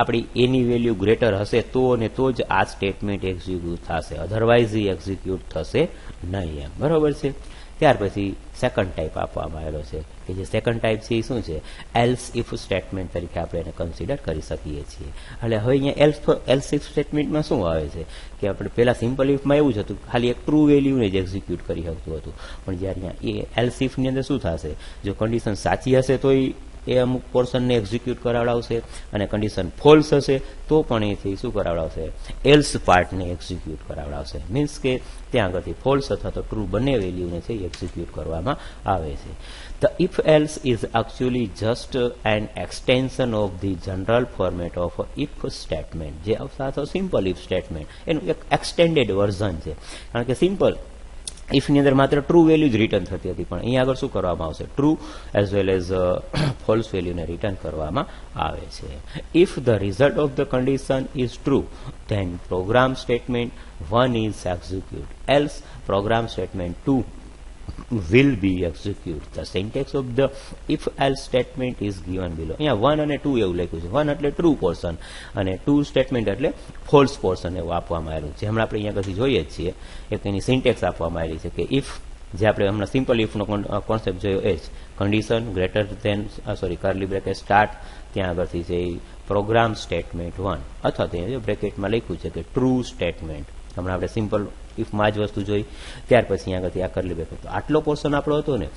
Speaker 1: આપણી એની વેલ્યુ ગ્રેટર હશે તો ને તો જ આ સ્ટેટમેન્ટ એક્ઝિક્યુટ થશે, અધરવાઇઝ એ એક્ઝિક્યુટ થશે નહીં એમ, બરોબર છે. ત્યાર પછી સેકન્ડ ટાઈપ આપવામાં આવેલો છે કે જે સેકન્ડ ટાઈપ છે એ શું છે, એલ્સ ઇફ સ્ટેટમેન્ટ તરીકે આપણે એને કન્સિડર કરી શકીએ છીએ. એટલે હવે અહીંયા એલ્સ ઇફ સ્ટેટમેન્ટમાં શું આવે છે કે આપણે પહેલા સિમ્પલ ઇફમાં એવું જ હતું, ખાલી એક ટ્રુ વેલ્યુને જ એક્ઝિક્યુટ કરી શકતું હતું. પણ જ્યારે અહીંયા એ એલ્સ ઇફની અંદર શું થશે, જો કન્ડિશન સાચી હશે તો એ અમુક પોર્શનને એક્ઝિક્યુટ કરાવડાવશે, અને કન્ડિશન ફોલ્સ હશે તો પણ એથી શું કરાવડાવશે, એલ્સ પાર્ટને એક્ઝિક્યુટ કરાવડાવશે. મીન્સ કે ત્યાં આગળથી ફોલ્સ અથવા તો ટ્રુ બંને વેલ્યુને છે એક્ઝિક્યુટ કરવામાં આવે છે. The if else is actually just an extension of the general format of if statement, જે અથવા સિમ્પલ ઇફ સ્ટેટમેન્ટ એનું એક એક્સટેન્ડેડ વર્ઝન છે. કારણ કે સિમ્પલ ઇફની અંદર માત્ર ટ્રુ વેલ્યુ જ રિટર્ન થતી હતી, પણ અહીંયા આગળ શું કરવામાં આવશે, true as well as false વેલ્યુને રિટર્ન કરવામાં આવે છે. If the result of the condition is true then program statement 1 is execute, else program statement 2 will be execute. The syntax of the if else statement is given below. અહીંયા 1 અને 2 એવું લખ્યું છે. 1 એટલે ટ્રુ પોર્શન અને 2 સ્ટેટમેન્ટ એટલે ફોલ્સ પોર્શન એવું આપવામાં આવેલું છે. હમણાં આપણે અહીંયા પછી જોઈએ જ છીએ એક એની સિન્ટેક્સ આપવામાં આવેલી છે કે ઇફ, જે આપણે હમણાં સિમ્પલ ઇફનો કોન્સેપ્ટ જોયો એ જ, condition greater than કરલી bracket start, ત્યાં આગળથી છે પ્રોગ્રામ સ્ટેટમેન્ટ 1, અથવા તે બ્રેકેટમાં લખ્યું છે કે ટ્રુ સ્ટેટમેન્ટ. હમણાં આપણે સિમ્પલ ઇફમાં જ વસ્તુ જોઈ. ત્યાર પછી આગળથી આ કરલી બ્રેકેટ. તો આટલો પોર્શન આપણો હતો ને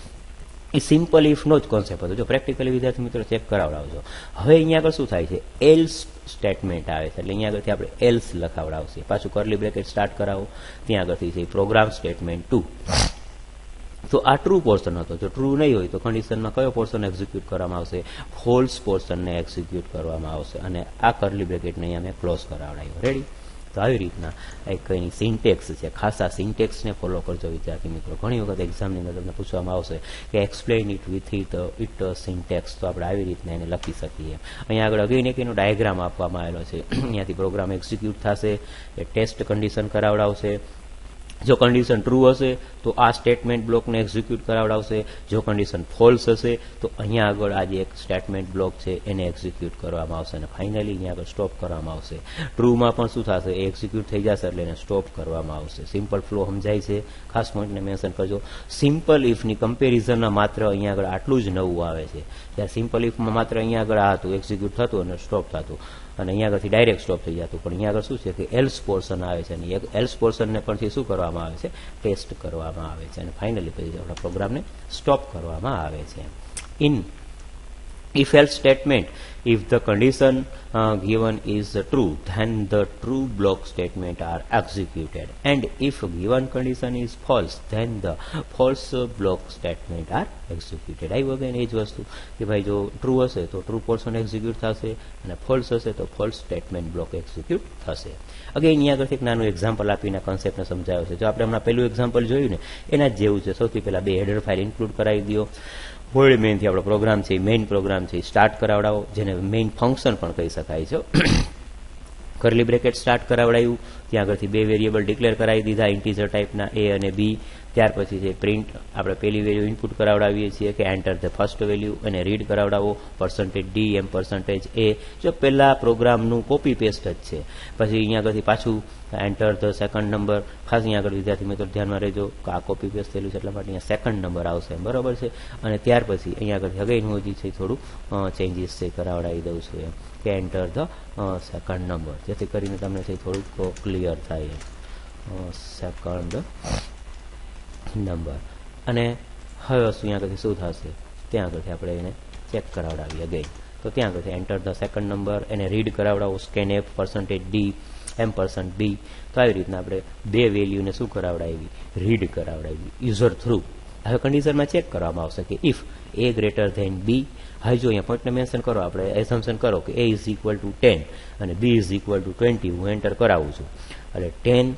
Speaker 1: એ સિમ્પલ ઇફનો જ કોન્સેપ્ટ હતો. જો પ્રેક્ટિકલી વિદ્યાર્થી મિત્રો ચેક કરાવડાવજો. હવે અહીંયા આગળ શું થાય છે, એલ્સ સ્ટેટમેન્ટ આવે છે, એટલે અહીંયા આગળથી આપણે એલ્સ લખાવડાવશે. પાછું કરલી બ્રેકેટ સ્ટાર્ટ કરાવો, ત્યાં આગળથી છે પ્રોગ્રામ સ્ટેટમેન્ટ 2. તો આ ટ્રુ પોર્શન હતો. જો ટ્રુ નહીં હોય તો કન્ડિશનમાં કયો પોર્શન એક્ઝિક્યુટ કરવામાં આવશે, ફોલ્સ પોર્શનને એક્ઝિક્યુટ કરવામાં આવશે. અને આ કરલી બ્રેકેટને અહીંયા મેં ક્લોઝ કરાવડાવ્યું. રેડી. તો આવી રીતના એક એની સિન્ટેક્સ છે. ખાસ આ સિન્ટેક્સને ફોલો કરજો વિદ્યાર્થી મિત્રો. ઘણી વખત એક્ઝામની અંદર તમને પૂછવામાં આવશે કે explain it with it syntax, તો આપણે આવી રીતના એને લખી શકીએ. અહીંયા આગળ અગેન એક એનો ડાયાગ્રામ આપવામાં આવેલો છે. અહીંયાથી પ્રોગ્રામ એક્ઝિક્યુટ થશે, એ ટેસ્ટ કન્ડિશન કરાવડાવશે. જો કન્ડિશન ટ્રુ હશે તો આ સ્ટેટમેન્ટ બ્લોકને એક્ઝિક્યુટ કરાવડાવશે. જો કન્ડિશન ફોલ્સ હશે તો અહીંયા આગળ આ જે એક સ્ટેટમેન્ટ બ્લોક છે એને એક્ઝિક્યુટ કરવામાં આવશે, અને ફાઇનલી અહીંયા આગળ સ્ટોપ કરવામાં આવશે. ટ્રુમાં પણ શું થશે, એ એક્ઝિક્યુટ થઈ જશે એટલે એને સ્ટોપ કરવામાં આવશે. સિમ્પલ ફ્લો સમજાય છે, ખાસ પોઈન્ટને મેન્શન કરજો. સિમ્પલ ઇફની કમ્પેરિઝનમાં માત્ર અહીંયા આગળ આટલું જ નવું આવે છે. જ્યારે સિમ્પલ ઇફમાં માત્ર અહીંયા આગળ આ હતું, એક્ઝિક્યુટ થતું અને સ્ટોપ થતું, અને અહીંયા આગળથી ડાયરેક્ટ સ્ટોપ થઈ જતું. પણ અહીંયા આગળ શું છે કે એલ્સ પોર્શન આવે છે, અને એલ્સ પોર્શનને પણ શું કરવામાં આવે છે, ટેસ્ટ કરવામાં આવે છે, અને ફાઇનલી પછી આપણા પ્રોગ્રામને સ્ટોપ કરવામાં આવે છે. In if else statement, if the condition given is true, then the true block statement are executed, and if given condition is false, then the false block statement are executed. આવ્યું again એ જ વસ્તુ કે ભાઈ જો ટ્રુ હશે તો ટ્રુ પોર્શન એક્ઝિક્યુટ થશે અને ફોલ્સ હશે તો ફોલ્સ સ્ટેટમેન્ટ બ્લોક એક્ઝિક્યુટ થશે. અગેન અહીંયા આગળથી એક નાનું એક્ઝામ્પલ આપીને કોન્સેપ્ટને સમજાવ્યો છે. જો આપણે હમણાં પહેલું એક્ઝામ્પલ જોયું ને એના જ જેવું છે. સૌથી પહેલા બે હેડર ફાઇલ ઇન્ક્લુડ કરાવી દો. વર્ડ મેઇનથી આપણો પ્રોગ્રામ છે, મેઇન પ્રોગ્રામ છે, સ્ટાર્ટ કરાવડાવો, જેને મેઇન ફંક્શન પણ કહી શકાય છે. કર્લી બ્રેકેટ સ્ટાર્ટ કરાવડાવ્યું, ત્યાં આગળથી બે વેરિયેબલ ડિક્લેર કરાવી દીધા ઇન્ટીજર ટાઈપના એ અને બી. ત્યાર પછી છે પ્રિન્ટ, આપણે પહેલી વેલ્યુ ઇનપુટ કરાવડાવીએ છીએ કે એન્ટર ધ ફર્સ્ટ વેલ્યુ, અને રીડ કરાવડાવો %d એમ %a. જો પહેલા પ્રોગ્રામનું કોપી પેસ્ટ જ છે. પછી અહીંયા આગળથી પાછું એન્ટર ધ સેકન્ડ નંબર. ખાસ અહીંયા આગળ વિદ્યાર્થી મિત્રો ધ્યાનમાં રહેજો કે આ કોપી પેસ્ટ થયેલું છે એટલા માટે અહીંયા સેકન્ડ નંબર આવશે, બરોબર છે. અને ત્યાર પછી અહીંયા આગળથી અગેન હું હજી છે થોડું ચેન્જીસ છે કરાવડાવી દઉં છું એમ કે એન્ટર ધ સેકન્ડ નંબર, જેથી કરીને તમને છે થોડુંક ક્લિયર થાય સેકન્ડ નંબર. અને હવે વસ્તુ અહીંયા આગળથી શું થશે ત્યાં આગળથી આપણે એને ચેક કરાવડાવીએ અગેન. તો ત્યાં આગળથી એન્ટર ધ સેકન્ડ નંબર, એને રીડ કરાવડાવો scanf %d એમ %b. તો આવી રીતના આપણે બે વેલ્યુને શું કરાવડાવી, રીડ કરાવડાવી યુઝર થ્રુ. હવે કન્ડિશનમાં ચેક કરવામાં આવશે કે if a greater than b. હવે જો અહીંયા પોઈન્ટને મેન્શન કરો, આપણે એઝમ્પશન કરો કે a ઇઝ ઇક્વલ ટુ 10 અને b ઇઝ ઇક્વલ ટુ 20. હું એન્ટર કરાવું છું એટલે 10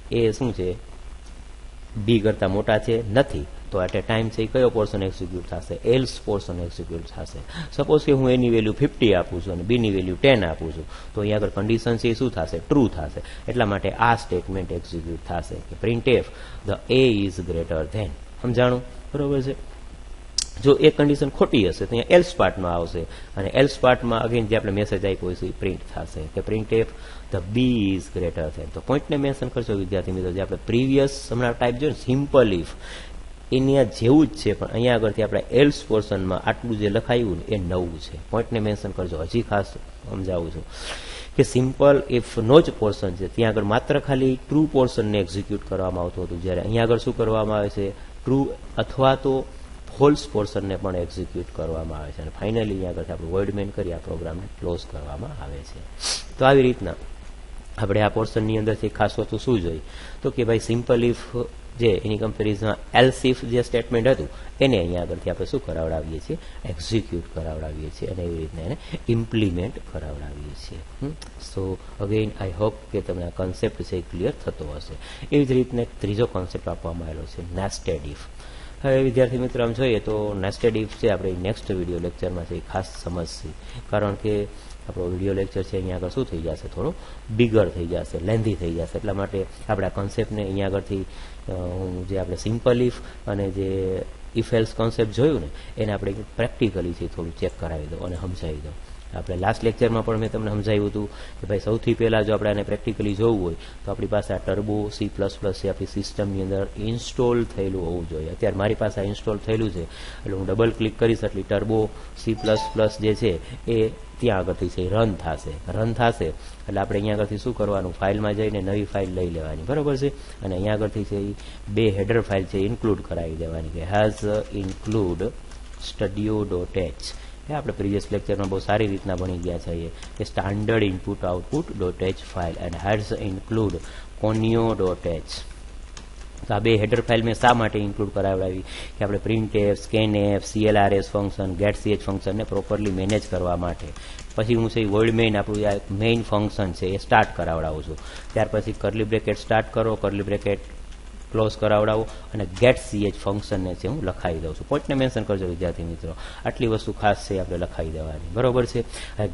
Speaker 1: એ શું છે બી કરતાં મોટા છે નથી, તો એટ એ ટાઈમ છે કયો પોર્શન એક્ઝિક્યુટ થશે, એલ્સ પોર્શન એક્ઝિક્યુટ થશે. સપોઝ કે હું એની વેલ્યુ 50 આપું છું અને બીની વેલ્યુ 10 આપું છું, તો અહીંયા આગળ કન્ડિશન છે એ શું થશે, ટ્રુ થશે. એટલા માટે આ સ્ટેટમેન્ટ એક્ઝિક્યુટ થશે કે print f the A is greater than. સમજાણું, બરોબર છે. જો એ કન્ડિશન ખોટી હશે તો અહીંયા એલ્સ પાર્ટમાં આવશે, અને એલ્સ પાર્ટમાં અગેન જે આપણે મેસેજ આપ્યો છે એ પ્રિન્ટ થશે કે print f the B is greater than. તો પોઈન્ટને મેન્શન કરશો વિદ્યાર્થી મિત્રો, જે આપણે પ્રીવિયસ હમણાં ટાઈપ જોયું સિમ્પલ ઇફ એની આ જેવું જ છે, પણ અહીંયા આગળથી આપણે એલ્સ પોર્શનમાં આટલું જે લખાયું ને એ નવું છે. પોઈન્ટને મેન્શન કરજો. હજી ખાસ સમજાવું છું કે સિમ્પલ ઇફનો જ પોર્શન છે ત્યાં આગળ માત્ર ખાલી ટ્રુ પોર્શનને એક્ઝિક્યુટ કરવામાં આવતું હતું, જ્યારે અહીંયા આગળ શું કરવામાં આવે છે, ટ્રુ અથવા તો ફોલ્સ પોર્શનને પણ એક્ઝિક્યુટ કરવામાં આવે છે. અને ફાઇનલી અહીંયા આગળ આપણે વર્ડ મેન કરી આ પ્રોગ્રામને ક્લોઝ કરવામાં આવે છે. તો આવી રીતના આપણે આ પોર્શનની અંદરથી ખાસ વસ્તુ શું જોઈ તો કે ભાઈ સિમ્પલ ઇફ જે એની કમ્પેરિઝનમાં એલ્સ ઇફ જે સ્ટેટમેન્ટ હતું એને અહીંયા આગળથી આપણે શું કરાવડાવીએ છીએ, એક્ઝિક્યુટ કરાવડાવીએ છીએ, અને એવી રીતના એને ઇમ્પ્લિમેન્ટ કરાવડાવીએ છીએ. સો અગેન આઈ હોપ કે તમને આ કોન્સેપ્ટ છે એ ક્લિયર થતો હશે. એવી જ રીતના એક ત્રીજો કોન્સેપ્ટ આપવામાં આવેલો છે નેસ્ટેડ ઇફ. હવે વિદ્યાર્થી મિત્રો આમ જોઈએ તો નેસ્ટેડ ઇફ છે આપણે નેક્સ્ટ વિડીયો લેક્ચરમાં છે ખાસ સમજશે, કારણ કે આપણો વિડીયો લેક્ચર છે અહીંયા આગળ શું થઈ જશે, થોડો બિગર થઈ જશે, લેન્ધી થઈ જશે. એટલા માટે આપણે આ કોન્સેપ્ટને અહીંયા આગળથી જે આપણે સિમ્પલ ઇફ અને જે ઇફ એલ્સ કોન્સેપ્ટ જોયું ને એને આપણે પ્રેક્ટિકલી છે થોડું ચેક કરાવી દો અને સમજાવી દો. આપણે લાસ્ટ લેક્ચરમાં પણ મેં તમને સમજાવ્યું હતું કે ભાઈ સૌથી પહેલાં જો આપણે આને પ્રેક્ટિકલી જોવું હોય તો આપણી પાસે આ ટર્બો C++ છે આપણી સિસ્ટમની અંદર ઇન્સ્ટોલ થયેલું હોવું જોઈએ. અત્યારે મારી પાસે આ ઇન્સ્ટોલ થયેલું છે એટલે હું ડબલ ક્લિક કરીશ એટલે ટર્બો C++ જે છે એ ત્યાં આગળથી છે રન થશે. એટલે આપણે અહીંયા આગળથી શું કરવાનું, ફાઇલમાં જઈને નવી ફાઇલ લઈ લેવાની, બરાબર છે. અને અહીંયા આગળથી છે એ બે હેડર ફાઇલ છે ઇન્ક્લુડ કરાવી દેવાની કે હેઝ ઇન્ક્લુડ studio.h. આપણે પ્રીવિયસ લેક્ચરમાં બહુ સારી રીતના ભણી ગયા છીએ કે standard input output file and heads include conio.h. તો આ બે હેડર ફાઇલ મેં શા માટે ઇન્ક્લુડ કરાવડાવી કે આપણે printf, scanf, CLRS function, getch ફંક્શનને પ્રોપરલી મેનેજ કરવા માટે. પછી હું છે વર્ડ મેઇન આપણું આ મેઇન ફંક્શન છે એ સ્ટાર્ટ કરાવડાવું છું. ત્યાર પછી કર્લી બ્રેકેટ સ્ટાર્ટ કરો, કર્લી બ્રેકેટ ક્લોઝ કરાવડાવો અને getch ફંક્શનને છે હું લખાવી દઉં છું. પોઈન્ટને મેન્શન કરજો વિદ્યાર્થી મિત્રો, આટલી વસ્તુ ખાસ છે આપણે લખાવી દેવાની, બરોબર છે.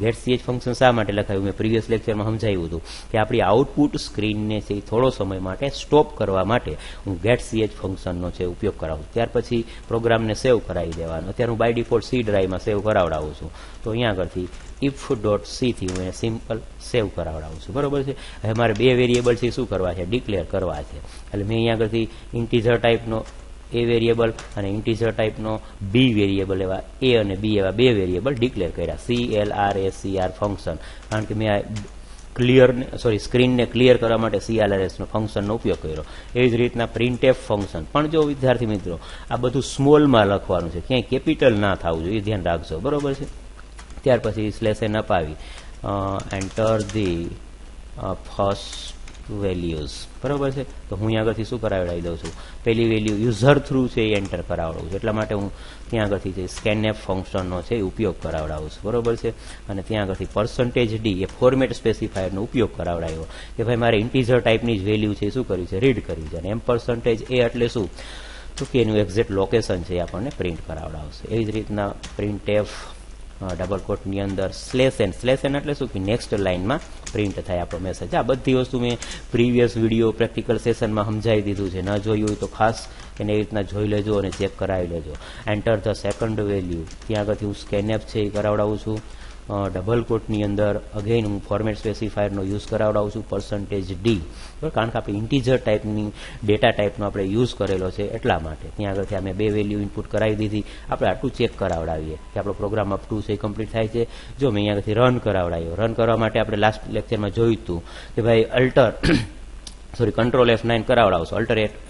Speaker 1: getch ફંક્શન શા માટે લખાવ્યું મેં પ્રીવિયસ લેક્ચરમાં સમજાવ્યું હતું કે આપણી આઉટપુટ સ્ક્રીનને છે થોડો સમય માટે સ્ટોપ કરવા માટે હું getch ફંક્શનનો છે ઉપયોગ કરાવું. ત્યાર પછી પ્રોગ્રામને સેવ કરાવી દેવાનો. અત્યારે હું બાય ડિફોલ્ટ C ડ્રાઈવમાં સેવ કરાવડાવું છું, તો અહીંયા આગળથી if.c થી હું એને સિમ્પલ સેવ કરાવડાવું છું, બરોબર છે. હવે મારે બે વેરિયેબલ છે શું કરવા છે, ડિક્લેર કરવા છે. એટલે મેં અહીંયા આગળથી ઇન્ટીજર ટાઈપનો એ વેરિયેબલ અને ઇન્ટીજર ટાઈપનો બી વેરિયેબલ એવા એ અને બી એવા બે વેરિયેબલ ડિક્લેર કર્યા, CLRSCR ફંક્શન. કારણ કે મેં સ્ક્રીનને ક્લિયર કરવા માટે CLRSનો ફંક્શનનો ઉપયોગ કર્યો. એવી જ રીતના પ્રિન્ટએફ ફંક્શન પણ જો વિદ્યાર્થી મિત્રો આ બધું સ્મોલમાં લખવાનું છે, ક્યાંય કેપિટલ ના થવું જોઈએ, એ ધ્યાન રાખજો, બરોબર છે. ત્યાર પછી સ્લેશ એન અપાવી એન્ટર ધી ફર્સ્ટ વેલ્યુઝ, બરાબર છે. તો હું અહીંયા આગળથી શું કરાવડાવી દઉં છું, પહેલી વેલ્યુ યુઝર થ્રુ છે એ એન્ટર કરાવડાવું છું. એટલા માટે હું ત્યાં આગળથી જે સ્કેનએફ ફંક્શનનો છે એ ઉપયોગ કરાવડાવું છું, બરાબર છે. અને ત્યાં આગળથી %d એ ફોર્મેટ સ્પેસિફાયરનો ઉપયોગ કરાવડાવ્યો કે ભાઈ મારે ઇન્ટીજર ટાઈપની જ વેલ્યુ છે એ શું કરવી છે, રીડ કરવી છે. અને %a એટલે શું, તો કે એનું એક્ઝેક્ટ લોકેશન છે એ આપણને પ્રિન્ટ કરાવડાવશે. એવી જ રીતના printf ડબલ કોટની અંદર સ્લેશ એન એટલે શું કે નેક્સ્ટ લાઇનમાં પ્રિન્ટ થાય આપણો મેસેજ. આ બધી વસ્તુ મેં પ્રીવિયસ વિડીયો પ્રેક્ટિકલ સેશનમાં સમજાવી દીધું છે. ન જોયું હોય તો ખાસ એને એવી રીતના જોઈ લેજો અને ચેક કરાવી લેજો. એન્ટર ધ સેકન્ડ વેલ્યુ, ત્યાં આગળથી હું સ્કેનએફ છે એ કરાવડાવું છું. ડબલ કોટની અંદર અગેન હું ફોર્મેટ સ્પેસિફાયરનો યુઝ કરાવડાવું છું %d, બરાબર, કારણ કે આપણે ઇન્ટીજર ટાઈપની ડેટા ટાઈપનો આપણે યુઝ કરેલો છે એટલા માટે. ત્યાં આગળથી અમે 2 વેલ્યુ ઇનપુટ કરાવી દીધી. આપણે આટલું ચેક કરાવડાવીએ કે આપણો પ્રોગ્રામ અપ ટુ છે એ કમ્પ્લીટ થાય છે. જો મેં અહીંયા આગળથી રન કરાવડાવ્યો, રન કરવા માટે આપણે લાસ્ટ લેક્ચરમાં જોયું હતું કે ભાઈ કંટ્રોલ F9 કરાવડાવશો,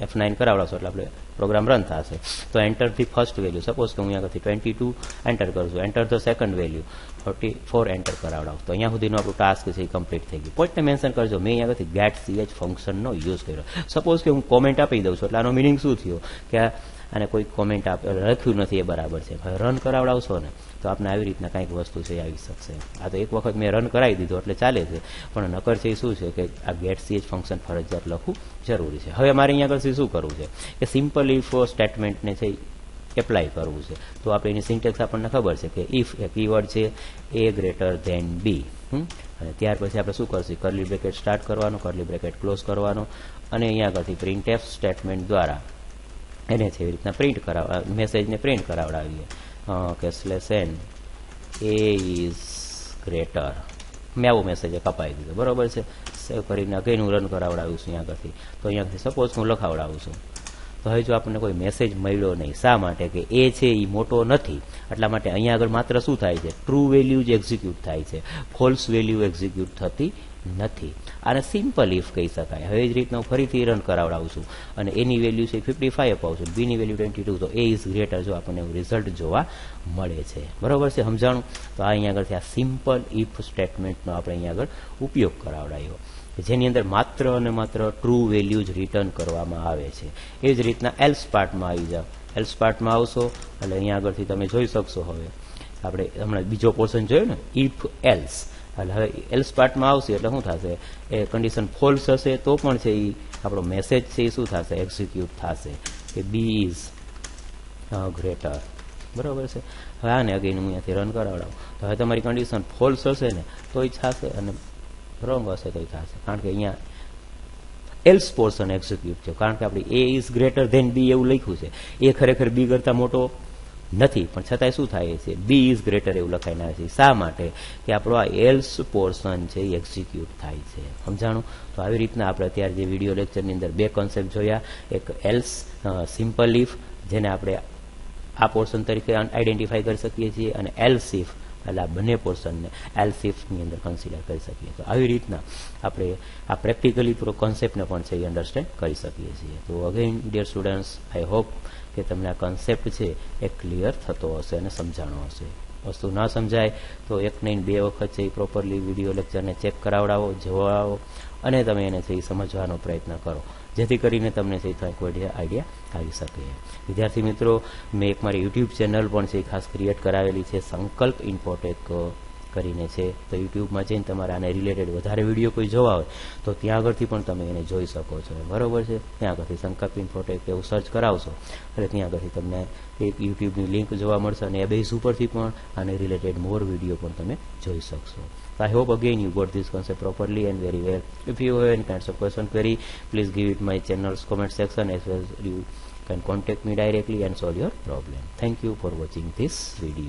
Speaker 1: F9 કરાવડાવશો એટલે આપણે પ્રોગ્રામ રન થશે. તો enter the first value, suppose કે હું અહીંયાથી 22 એન્ટર કરું છું. Enter the second value 34 enter કરાવડાવું. તો અહીંયા સુધીનો આપણું ટાસ્ક છે એ કમ્પ્લીટ થઈ ગયું. પોઈન્ટને મેન્શન કરજો, મેં અહીંયાથી ગેટ ch ફંક્શનનો યુઝ કર્યો. સપોઝ કે હું કોમેન્ટ આપી દઉં છું એટલે આનો મિનિંગ શું થયો કે આને કોઈ કોમેન્ટ લખ્યું નથી એ બરાબર છે. હવે રન કરાવડાવશો ને તો આપણે આવી રીતના કંઈક વસ્તુ છે એ આવી શકશે. આ તો એક વખત મેં રન કરાવી દીધો એટલે ચાલે છે, પણ નકર છે એ શું છે કે આ ગેટ ch ફંક્શન ફરજિયાત લખવું જરૂરી છે. હવે મારે અહીંયા આગળથી શું કરવું છે કે સિમ્પલ ઇફ સ્ટેટમેન્ટને છે એપ્લાય કરવું છે. તો આપણે એની સિન્ટેક્સ આપણને ખબર છે કે ઇફ એ કીવર્ડ છે a > b, અને ત્યાર પછી આપણે શું કરશું, કર્લી બ્રેકેટ સ્ટાર્ટ કરવાનો, કર્લી બ્રેકેટ ક્લોઝ કરવાનો, અને અહીંયા આગળથી printf સ્ટેટમેન્ટ દ્વારા એને છે એવી રીતના પ્રિન્ટ કરાવવા, મેસેજને પ્રિન્ટ કરાવડાવીએ કે /n a is greater. મેં આવો મેસેજ કપાવી દીધો, બરાબર છે. સેવ કરીને અગેન હું રન કરાવડાવું છું અહીંયા આગળથી. તો અહીંયાથી સપોઝ હું લખાવડાવું છું. તો હવે જો આપણને કોઈ મેસેજ મળ્યો નહીં, શા માટે કે એ છે એ મોટો નથી, એટલા માટે અહીંયા આગળ માત્ર શું થાય છે, ટ્રુ વેલ્યુ જ એક્ઝિક્યુટ થાય છે, ફોલ્સ વેલ્યુ એક્ઝિક્યુટ થતી નથી. આને સિમ્પલ ઇફ કહી શકાય. હવે જ રીતના હું ફરીથી રન કરાવડાવું છું અને એની વેલ્યુ છે 55 અપાવું છું, બીની વેલ્યુ 22, તો એ ઇઝ ગ્રેટર જો આપણને રિઝલ્ટ જોવા મળે છે, બરાબર છે, સમજાણું. તો આ અહીંયા આગળથી આ સિમ્પલ ઇફ સ્ટેટમેન્ટનો આપણે અહીંયા આગળ ઉપયોગ કરાવડાયો, જેની અંદર માત્ર અને માત્ર ટ્રુ વેલ્યુ જ રિટર્ન કરવામાં આવે છે. એ જ રીતના એલ્સ પાર્ટમાં આવી જાઓ. એલ્સ પાર્ટમાં આવશો એટલે અહીંયા આગળથી તમે જોઈ શકશો. હવે આપણે હમણાં બીજો પોર્શન જોયો ને, ઇફ એલ્સ, એટલે હવે એલ્સ પાર્ટમાં આવશે એટલે શું થશે, એ કન્ડિશન ફોલ્સ હશે તો પણ છે એ આપણો મેસેજ છે એ શું થશે, એક્ઝિક્યુટ થશે કે બી ઇઝ ગ્રેટર, બરાબર છે. હવે આને અગેન હું અહીંયાથી રન કરાવડાવું તો હવે તમારી કન્ડિશન ફોલ્સ હશે ને તો જ થશે, અને રોંગ હશે તો થશે, કારણ કે અહીંયા એલ્સ પોર્શન એક્ઝિક્યુટ છે, કારણ કે આપણે એ ઇઝ ગ્રેટર ધેન બી એવું લખ્યું છે. એ ખરેખર બી કરતાં મોટો નથી, પણ છતાંય શું થાય છે, બી ઇઝ ગ્રેટર એવું લખાઈને આવે છે. શા માટે કે આપણો આ એલ્સ પોર્શન છે એ એક્ઝિક્યુટ થાય છે, સમજાણું. તો આવી રીતના આપણે અત્યારે જે વિડીયો લેક્ચરની અંદર 2 કોન્સેપ્ટ જોયા, એક એલ્સ સિમ્પલ ઇફ, જેને આપણે આ પોર્શન તરીકે આઈડેન્ટિફાઈ કરી શકીએ છીએ, અને એલ્સ ઇફ એટલે આ બંને પોર્શનને એલ્સ ઇફની અંદર કન્સિડર કરી શકીએ. તો આવી રીતના આપણે આ પ્રેક્ટિકલી પૂરો કોન્સેપ્ટને પણ છે એ અન્ડરસ્ટેન્ડ કરી શકીએ છીએ. તો again dear students, I hope કે તમને આ કોન્સેપ્ટ છે એ ક્લિયર થતો હશે અને સમજાણો હશે. વસ્તુ ના સમજાય તો 1 નહીં 2 વખત છે એ પ્રોપરલી વિડીયો લેક્ચરને ચેક કરાવડાવો, જોવાવો, અને તમે એને છે એ સમજવાનો પ્રયત્ન કરો, જેથી કરીને તમને છે કોઈ આઈડિયા આવી શકે. વિદ્યાર્થી મિત્રો, મેં એક મારી યુટ્યુબ ચેનલ પણ છે ખાસ ક્રિએટ કરાવેલી છે, સંકલ્પ ઇન્ફોટેક કરીને છે. તો યુટ્યુબમાં જઈને તમારે આને રિલેટેડ વધારે વિડીયો કોઈ જોવા હોય તો ત્યાં આગળથી પણ તમે એને જોઈ શકો છો, બરાબર છે. ત્યાં આગળથી સંકલ્પ ઇન્ફોટેક એવું સર્ચ કરાવશો એટલે ત્યાં આગળથી તમને એક યુટ્યુબની લિંક જોવા મળશે, અને એ બેઝ ઉપરથી પણ આને રિલેટેડ મોર વિડીયો પણ તમે જોઈ શકશો. So I hope again you got this concept properly and very well. If you have any kinds of question query, please give it my channel's comment section, as well as you can contact me directly and solve your problem. Thank you for watching this video.